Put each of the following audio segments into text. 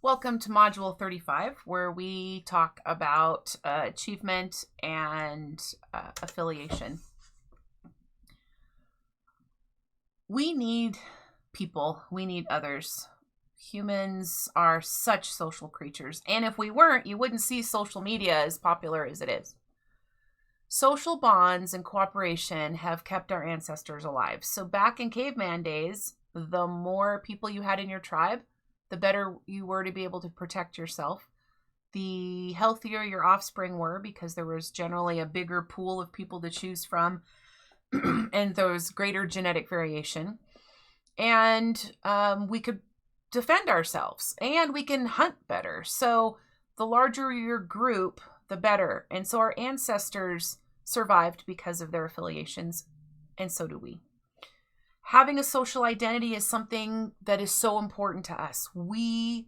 Welcome to Module 35, where we talk about achievement and affiliation. We need people. We need others. Humans are such social creatures. And if we weren't, you wouldn't see social media as popular as it is. Social bonds and cooperation have kept our ancestors alive. So back in caveman days, the more people you had in your tribe, the better you were to be able to protect yourself. The healthier your offspring were, because there was generally a bigger pool of people to choose from, and there was greater genetic variation. And we could defend ourselves, and we can hunt better. So the larger your group, the better. And so our ancestors survived because of their affiliations, and so do we. Having a social identity is something that is so important to us. We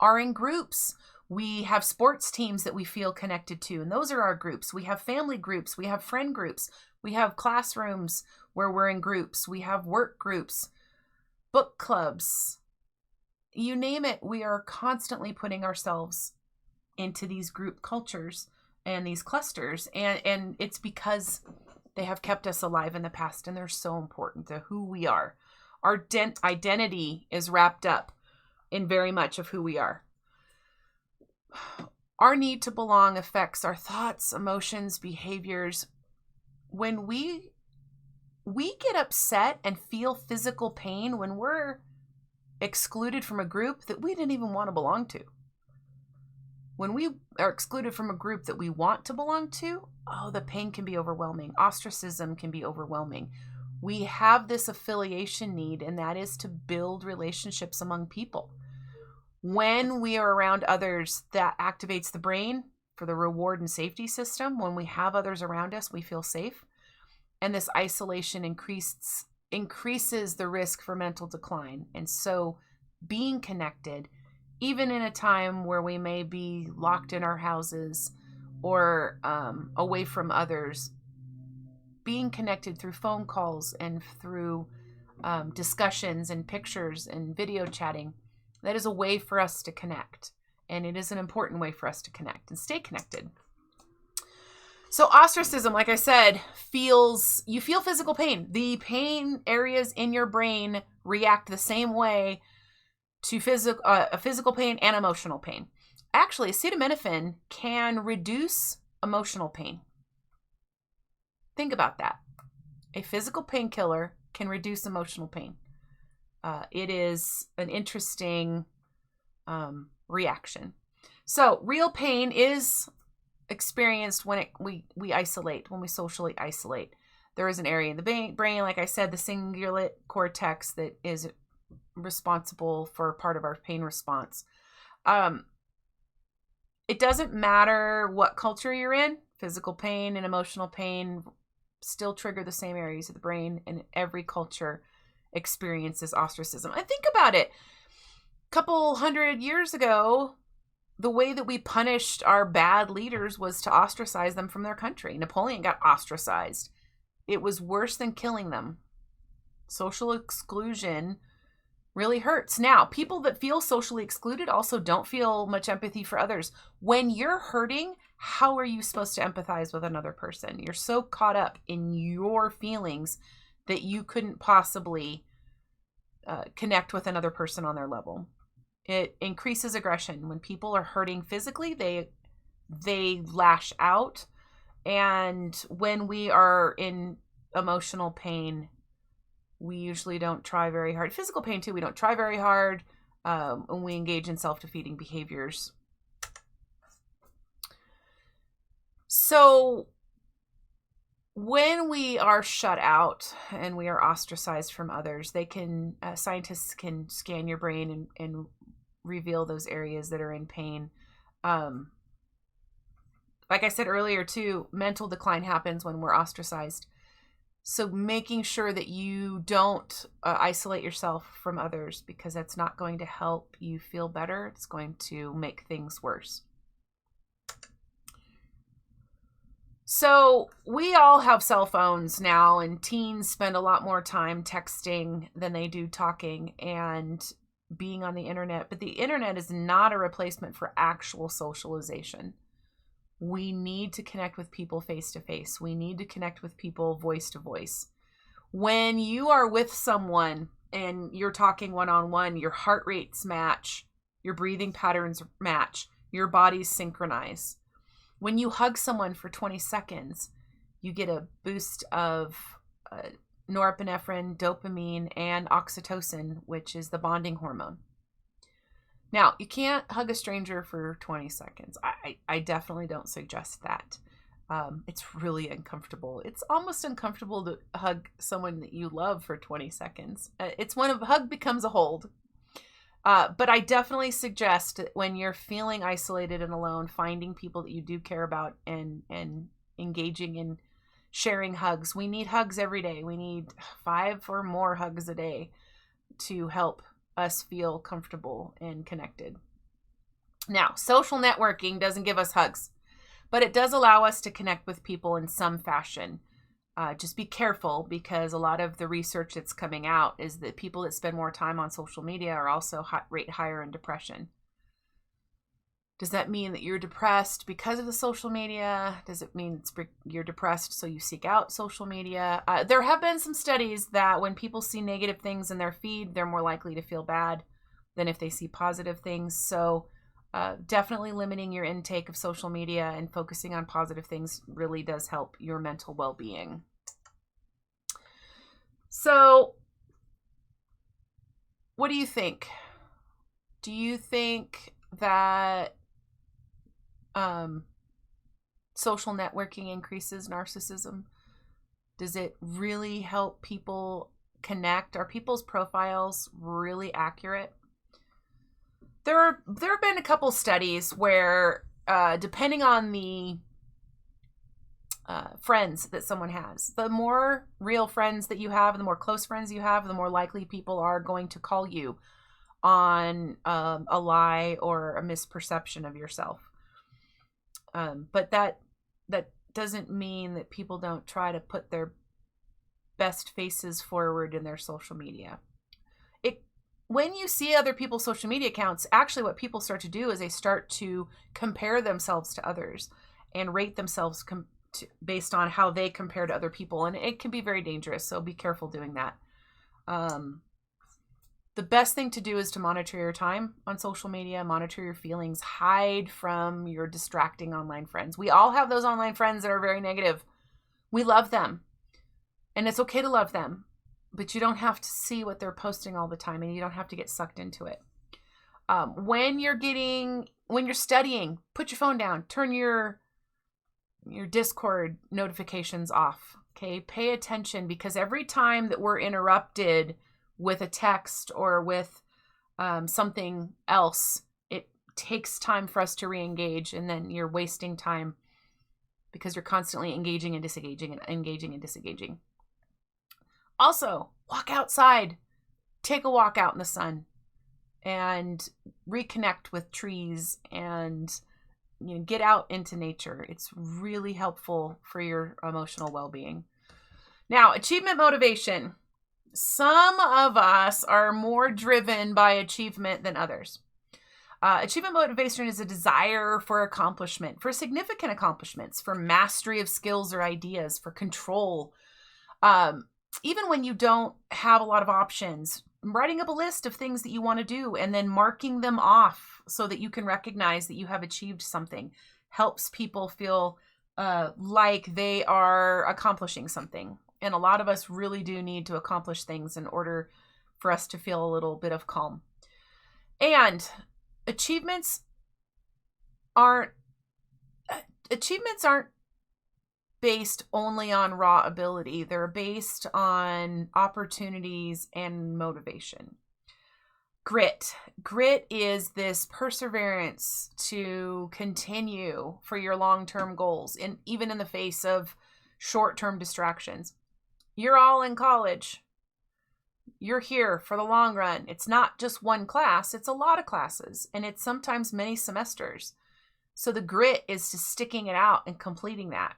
are in groups. We have sports teams that we feel connected to, and those are our groups. We have family groups. We have friend groups. We have classrooms where we're in groups. We have work groups, book clubs. You name it, we are constantly putting ourselves into these group cultures and these clusters, and it's because they have kept us alive in the past, and they're so important to who we are. Our identity is wrapped up in very much of who we are. Our need to belong affects our thoughts, emotions, behaviors. When we get upset and feel physical pain when we're excluded from a group that we didn't even want to belong to. When we are excluded from a group that we want to belong to, the pain can be overwhelming. Ostracism can be overwhelming. We have this affiliation need, and that is to build relationships among people. When we are around others, that activates the brain for the reward and safety system. When we have others around us, we feel safe. And this isolation increases the risk for mental decline. And so being connected, even in a time where we may be locked in our houses or away from others, being connected through phone calls and through discussions and pictures and video chatting, that is a way for us to connect. And it is an important way for us to connect and stay connected. So ostracism, like I said, you feel physical pain. The pain areas in your brain react the same way to physical pain and emotional pain. Actually, acetaminophen can reduce emotional pain. Think about that. A physical painkiller can reduce emotional pain. It is an interesting reaction. So real pain is experienced when we isolate, when we socially isolate. There is an area in the brain, like I said, the cingulate cortex, that is responsible for part of our pain response. It doesn't matter what culture you're in, physical pain and emotional pain still trigger the same areas of the brain, and every culture experiences ostracism. And think about it. A couple hundred years ago, the way that we punished our bad leaders was to ostracize them from their country. Napoleon got ostracized. It was worse than killing them. Social exclusion really hurts. Now, people that feel socially excluded also don't feel much empathy for others. When you're hurting, how are you supposed to empathize with another person? You're so caught up in your feelings that you couldn't possibly connect with another person on their level. It increases aggression. When people are hurting physically, they lash out. And when we are in emotional pain, we usually don't try very hard. Physical pain too, we don't try very hard when we engage in self-defeating behaviors. So when we are shut out and we are ostracized from others, scientists can scan your brain and reveal those areas that are in pain. Like I said earlier too, mental decline happens when we're ostracized. So making sure that you don't isolate yourself from others, because that's not going to help you feel better. It's going to make things worse. So we all have cell phones now, and teens spend a lot more time texting than they do talking. And being on the internet, but the internet is not a replacement for actual socialization. We need to connect with people face to face. We need to connect with people voice to voice. When you are with someone and you're talking one-on-one, your heart rates match, your breathing patterns match, your bodies synchronize. When you hug someone for 20 seconds, you get a boost of norepinephrine, dopamine, and oxytocin, which is the bonding hormone. Now, you can't hug a stranger for 20 seconds. I definitely don't suggest that. It's really uncomfortable. It's almost uncomfortable to hug someone that you love for 20 seconds. It's when a hug becomes a hold. But I definitely suggest that when you're feeling isolated and alone, finding people that you do care about and engaging in sharing hugs. We need hugs every day. We need 5 or more hugs a day to help us feel comfortable and connected. Now, social networking doesn't give us hugs, but it does allow us to connect with people in some fashion. Just be careful, because a lot of the research that's coming out is that people that spend more time on social media are also rate higher in depression. Does that mean that you're depressed because of the social media? Does it mean you're depressed so you seek out social media? There have been some studies that when people see negative things in their feed, they're more likely to feel bad than if they see positive things. So definitely limiting your intake of social media and focusing on positive things really does help your mental well-being. So what do you think? Do you think that social networking increases narcissism? Does it really help people connect? Are people's profiles really accurate? There have been a couple studies where, depending on the friends that someone has, the more real friends that you have, the more close friends you have, the more likely people are going to call you on a lie or a misperception of yourself. But that doesn't mean that people don't try to put their best faces forward in their social media. When you see other people's social media accounts, actually what people start to do is they start to compare themselves to others and rate themselves based on how they compare to other people. And it can be very dangerous, so be careful doing that. The best thing to do is to monitor your time on social media, monitor your feelings, hide from your distracting online friends. We all have those online friends that are very negative. We love them, and it's okay to love them, but you don't have to see what they're posting all the time, and you don't have to get sucked into it. When you're studying, put your phone down, turn your Discord notifications off. Okay, pay attention, because every time that we're interrupted with a text or with something else, it takes time for us to re-engage, and then you're wasting time because you're constantly engaging and disengaging and engaging and disengaging. Also, walk outside, take a walk out in the sun, and reconnect with trees, and get out into nature. It's really helpful for your emotional well-being. Now, achievement motivation. Some of us are more driven by achievement than others. Achievement motivation is a desire for accomplishment, for significant accomplishments, for mastery of skills or ideas, for control. Even when you don't have a lot of options, writing up a list of things that you want to do and then marking them off so that you can recognize that you have achieved something helps people feel like they are accomplishing something. And a lot of us really do need to accomplish things in order for us to feel a little bit of calm. And achievements aren't based only on raw ability. They're based on opportunities and motivation. Grit is this perseverance to continue for your long-term goals, and even in the face of short-term distractions. You're all in college. You're here for the long run. It's not just one class, it's a lot of classes, and it's sometimes many semesters. So the grit is to sticking it out and completing that.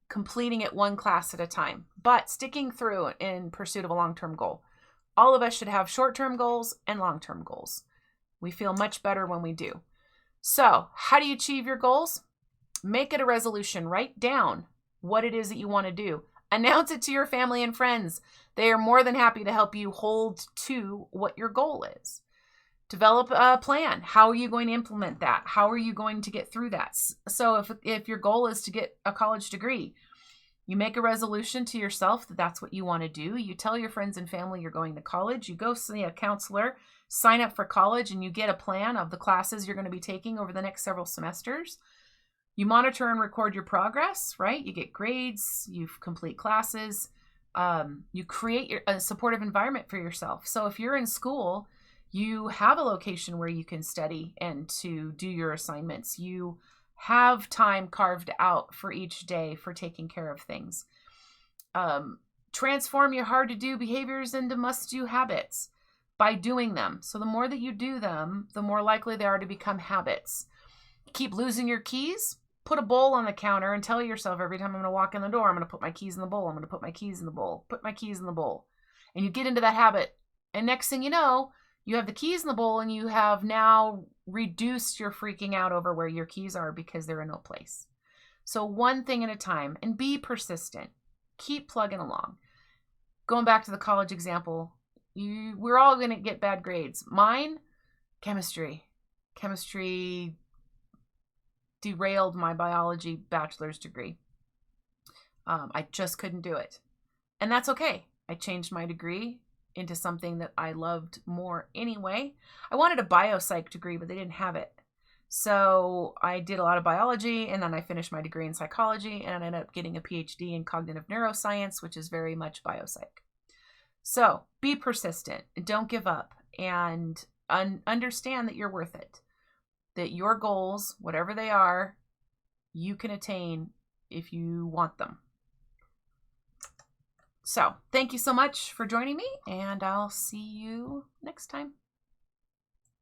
Completing it one class at a time, but sticking through in pursuit of a long-term goal. All of us should have short-term goals and long-term goals. We feel much better when we do. So, how do you achieve your goals? Make it a resolution. Write down what it is that you want to do. Announce it to your family and friends. They are more than happy to help you hold to what your goal is. Develop a plan. How are you going to implement that? How are you going to get through that? So if your goal is to get a college degree, you make a resolution to yourself that that's what you want to do. You tell your friends and family you're going to college. You go see a counselor, sign up for college, and you get a plan of the classes you're going to be taking over the next several semesters. You monitor and record your progress, right? You get grades, you complete classes, you create a supportive environment for yourself. So if you're in school, you have a location where you can study and to do your assignments. You have time carved out for each day for taking care of things. Transform your hard-to-do behaviors into must-do habits by doing them. So the more that you do them, the more likely they are to become habits. Keep losing your keys? Put a bowl on the counter and tell yourself every time I'm going to walk in the door, I'm going to put my keys in the bowl. I'm going to put my keys in the bowl. Put my keys in the bowl. And you get into that habit. And next thing you know, you have the keys in the bowl and you have now reduced your freaking out over where your keys are because they're in no place. So one thing at a time, and be persistent. Keep plugging along. Going back to the college example, we're all going to get bad grades. Mine, chemistry. Chemistry derailed my biology bachelor's degree. I just couldn't do it. And that's okay. I changed my degree into something that I loved more anyway. I wanted a biopsych degree, but they didn't have it. So I did a lot of biology, and then I finished my degree in psychology, and I ended up getting a PhD in cognitive neuroscience, which is very much biopsych. So be persistent. Don't give up. And understand that you're worth it. That your goals, whatever they are, you can attain if you want them. So thank you so much for joining me, and I'll see you next time.